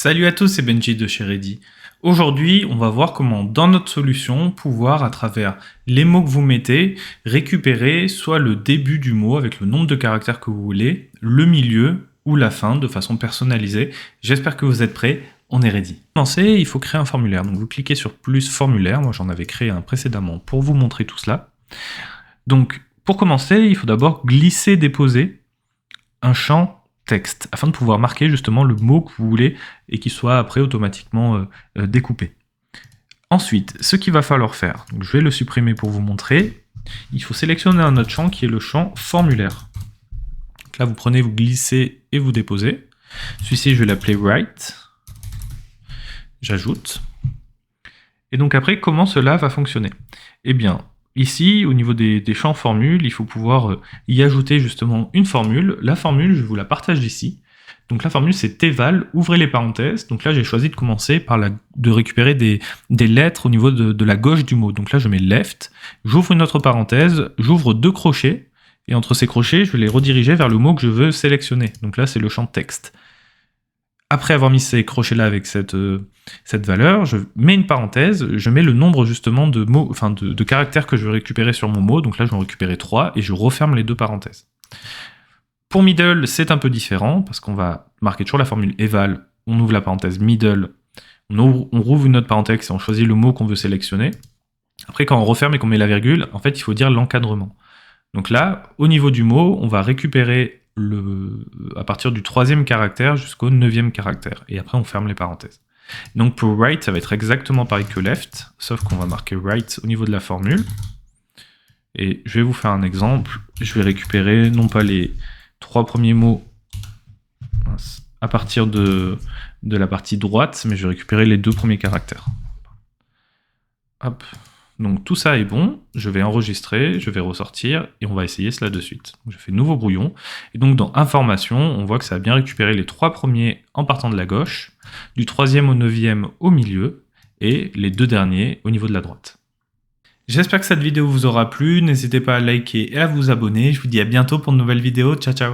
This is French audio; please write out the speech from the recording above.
Salut à tous, c'est Benji de chez Ready. Aujourd'hui, on va voir comment, dans notre solution, pouvoir, à travers les mots que vous mettez, récupérer soit le début du mot avec le nombre de caractères que vous voulez, le milieu ou la fin de façon personnalisée. J'espère que vous êtes prêts, on est ready. Pour commencer, il faut créer un formulaire. Donc vous cliquez sur plus formulaire, moi j'en avais créé un précédemment pour vous montrer tout cela. Donc pour commencer, il faut d'abord glisser-déposer un champ texte, afin de pouvoir marquer justement le mot que vous voulez et qu'il soit après automatiquement découpé. Ensuite, ce qu'il va falloir faire, donc je vais le supprimer pour vous montrer, il faut sélectionner un autre champ qui est le champ formulaire. Donc là, vous prenez, vous glissez et vous déposez. Celui-ci, je vais l'appeler write. J'ajoute. Et donc après, comment cela va fonctionner? Eh bien, ici, au niveau des champs formules, il faut pouvoir y ajouter justement une formule. La formule, je vous la partage ici. Donc la formule, c'est eval, ouvrez les parenthèses. Donc là, j'ai choisi de commencer par de récupérer des lettres au niveau de la gauche du mot. Donc là, je mets left, j'ouvre une autre parenthèse, j'ouvre 2 crochets, et entre ces crochets, je vais les rediriger vers le mot que je veux sélectionner. Donc là, c'est le champ texte. Après avoir mis ces crochets-là avec cette valeur, je mets une parenthèse, je mets le nombre justement de mots, enfin de caractères que je veux récupérer sur mon mot. Donc là, je vais en récupérer 3 et je referme les 2 parenthèses. Pour middle, c'est un peu différent parce qu'on va marquer toujours la formule eval, on ouvre la parenthèse middle, on rouvre une autre parenthèse et on choisit le mot qu'on veut sélectionner. Après, quand on referme et qu'on met la virgule, en fait, il faut dire l'encadrement. Donc là, au niveau du mot, on va récupérer à partir du 3e caractère jusqu'au 9e caractère. Et après, on ferme les parenthèses. Donc pour write, ça va être exactement pareil que left, sauf qu'on va marquer write au niveau de la formule. Et je vais vous faire un exemple. Je vais récupérer non pas les 3 premiers mots à partir de la partie droite, mais je vais récupérer les 2 premiers caractères. Hop. Donc tout ça est bon, je vais enregistrer, je vais ressortir et on va essayer cela de suite. Je fais nouveau brouillon et donc dans information, on voit que ça a bien récupéré les 3 premiers en partant de la gauche, du 3e au 9e au milieu et les 2 derniers au niveau de la droite. J'espère que cette vidéo vous aura plu, n'hésitez pas à liker et à vous abonner, je vous dis à bientôt pour de nouvelles vidéos, ciao ciao.